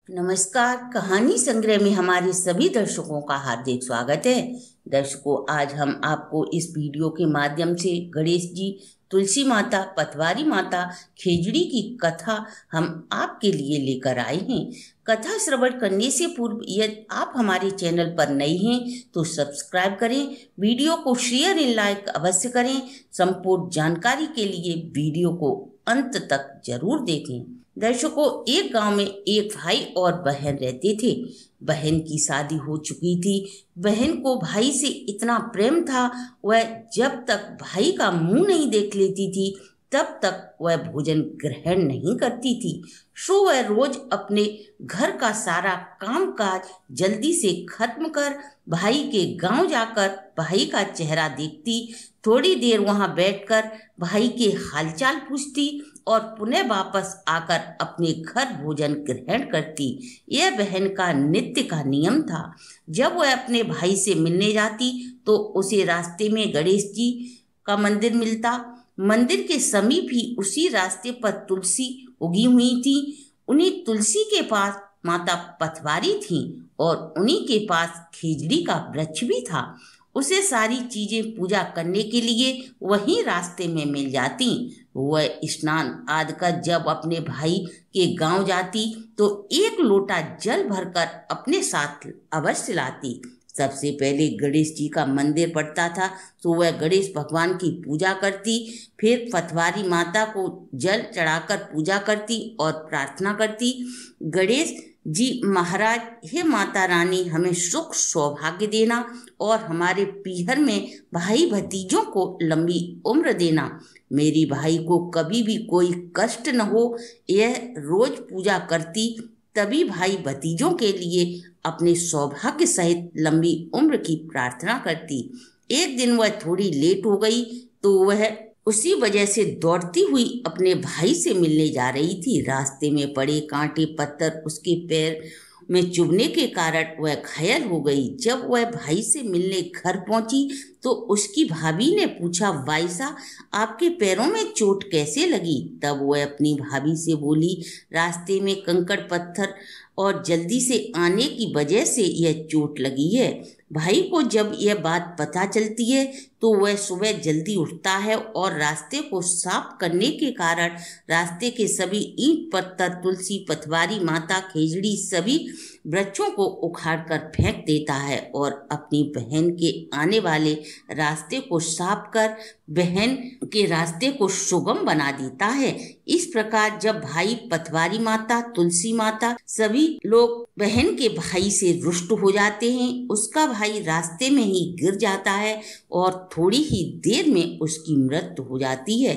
नमस्कार। कहानी संग्रह में हमारे सभी दर्शकों का हार्दिक स्वागत है। दर्शकों, आज हम आपको इस वीडियो के माध्यम से गणेश जी, तुलसी माता, पतवारी माता, खेजड़ी की कथा हम आपके लिए लेकर आए हैं। कथा श्रवण करने से पूर्व यदि आप हमारे चैनल पर नए हैं तो सब्सक्राइब करें, वीडियो को शेयर एंड लाइक अवश्य करें। संपूर्ण जानकारी के लिए वीडियो को अंत तक जरूर देखें। दर्शकों, एक गांव में एक भाई और बहन रहते थे। बहन की शादी हो चुकी थी। बहन को भाई से इतना प्रेम था, वह जब तक भाई का मुंह नहीं देख लेती थी तब तक वह भोजन ग्रहण नहीं करती थी। सो वह रोज अपने घर का सारा कामकाज जल्दी से खत्म कर भाई के गांव जाकर भाई का चेहरा देखती, थोड़ी देर वहां बैठकर भाई के हालचाल पूछती और पुनः वापस आकर अपने घर भोजन ग्रहण करती। यह बहन का नित्य का नियम था। जब वह अपने भाई से मिलने जाती तो उसे रास्ते में गणेश जी का मंदिर मिलता। मंदिर के समीप ही उसी रास्ते पर तुलसी उगी हुई थी। उन्हीं तुलसी के पास माता पतवारी थी और उन्हीं के पास खेजड़ी का वृक्ष भी था। उसे सारी चीजें पूजा करने के लिए वहीं रास्ते में मिल जाती। वह स्नान आदि कर जब अपने भाई के गांव जाती तो एक लोटा जल भरकर अपने साथ अवश्य लाती। सबसे पहले गणेश जी का मंदिर पड़ता था तो वह गणेश भगवान की पूजा करती, फिर पतवारी माता को जल चढ़ाकर पूजा करती और प्रार्थना करती, गणेश जी महाराज, हे माता रानी, हमें सुख सौभाग्य देना और हमारे पीहर में भाई भतीजों को लंबी उम्र देना। मेरी भाई को कभी भी कोई कष्ट न हो, यह रोज पूजा करती। तभी भाई भतीजों के लिए अपने सौभाग्य सहित लंबी उम्र की प्रार्थना करती। एक दिन वह थोड़ी लेट हो गई तो वह उसी वजह से दौड़ती हुई अपने भाई से मिलने जा रही थी। रास्ते में पड़े कांटे पत्थर उसके पैर में चुभने के कारण वह घायल हो गई। जब वह भाई से मिलने घर पहुंची तो उसकी भाभी ने पूछा, वाइसा, आपके पैरों में चोट कैसे लगी? तब वह अपनी भाभी से बोली, रास्ते में कंकड़ पत्थर और जल्दी से आने की वजह से यह चोट लगी है। भाई को जब यह बात पता चलती है तो वह सुबह जल्दी उठता है और रास्ते को साफ करने के कारण रास्ते के सभी ईंट पत्थर, तुलसी, पतवारी माता, खेजड़ी सभी वृक्षों को उखाड़कर फेंक देता है और अपनी बहन के आने वाले रास्ते को साफ कर बहन के रास्ते को सुगम बना देता है। इस प्रकार जब भाई, पतवारी माता, तुलसी माता सभी लोग बहन के भाई से रुष्ट हो जाते हैं, उसका भाई रास्ते में ही गिर जाता है और थोड़ी ही देर में उसकी मृत्यु हो जाती है।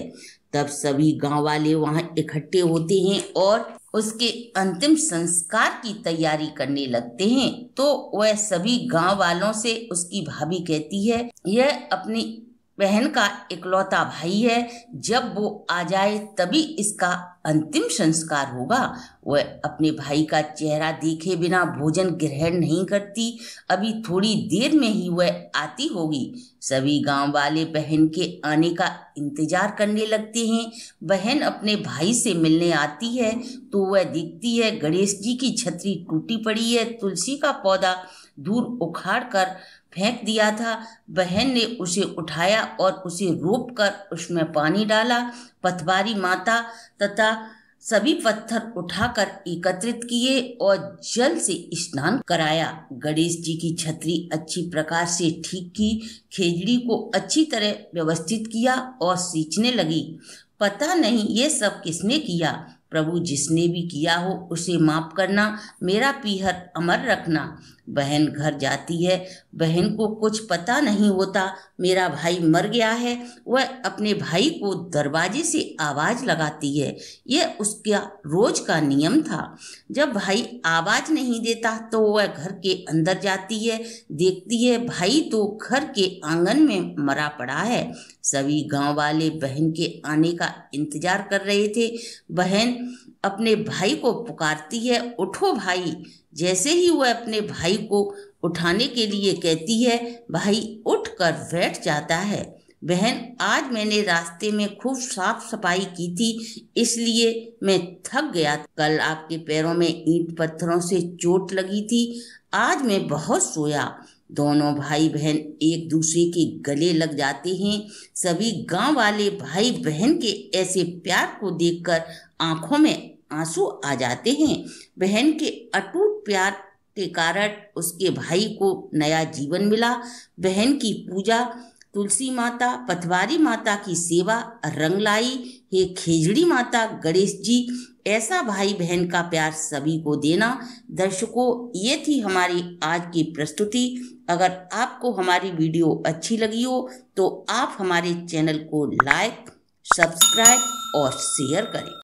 तब सभी गांव वाले वहां इकट्ठे होते हैं और उसके अंतिम संस्कार की तैयारी करने लगते हैं। तो वह सभी गांव वालों से उसकी भाभी कहती है, यह अपनी बहन का इकलौता भाई है, जब वो आ जाए तभी इसका अंतिम संस्कार होगा। वह अपने भाई का चेहरा देखे बिना भोजन ग्रहण नहीं करती। अभी थोड़ी देर में ही वह आती होगी। सभी गांव वाले बहन के आने का इंतजार करने लगते हैं। बहन अपने भाई से मिलने आती है तो वह देखती है गणेश जी की छतरी टूटी पड़ी है, तुलसी का पौधा दूर उखाड़ कर फेंक दिया था। बहन ने उसे उठाया और उसे रोप कर उसमें पानी डाला। पतवारी माता तथा सभी पत्थर उठाकर एकत्रित किए और जल से स्नान कराया। गणेश जी की छतरी अच्छी प्रकार से ठीक की, खेजड़ी को अच्छी तरह व्यवस्थित किया और सींचने लगी। पता नहीं ये सब किसने किया। प्रभु, जिसने भी किया हो उसे माफ करना, मेरा पीहर अमर रखना। बहन घर जाती है। बहन को कुछ पता नहीं होता मेरा भाई मर गया है। वह अपने भाई को दरवाजे से आवाज लगाती है। यह उसका रोज का नियम था। जब भाई आवाज नहीं देता तो वह घर के अंदर जाती है, देखती है भाई तो घर के आंगन में मरा पड़ा है। सभी गांव वाले बहन के आने का इंतजार कर रहे थे। बहन अपने भाई को पुकारती है, उठो भाई। जैसे ही वह अपने भाई को उठाने के लिए कहती है, भाई उठकर बैठ जाता है। बहन, आज मैंने रास्ते में खूब साफ सफाई की थी, इसलिए मैं थक गया। कल आपके पैरों में ईंट पत्थरों से चोट लगी थी। आज मैं बहुत सोया। दोनों भाई बहन एक दूसरे के गले लग जाते हैं। सभी गांव वाले भाई बहन के ऐसे प्यार को देखकर आंखों में आंसू आ जाते हैं। बहन के अटूट प्यार के कारण उसके भाई को नया जीवन मिला। बहन की पूजा, तुलसी माता, पथवारी माता की सेवा रंग लाई। हे खेजड़ी माता, गणेश जी, ऐसा भाई बहन का प्यार सभी को देना। दर्शकों, ये थी हमारी आज की प्रस्तुति। अगर आपको हमारी वीडियो अच्छी लगी हो तो आप हमारे चैनल को लाइक, सब्सक्राइब और शेयर करें।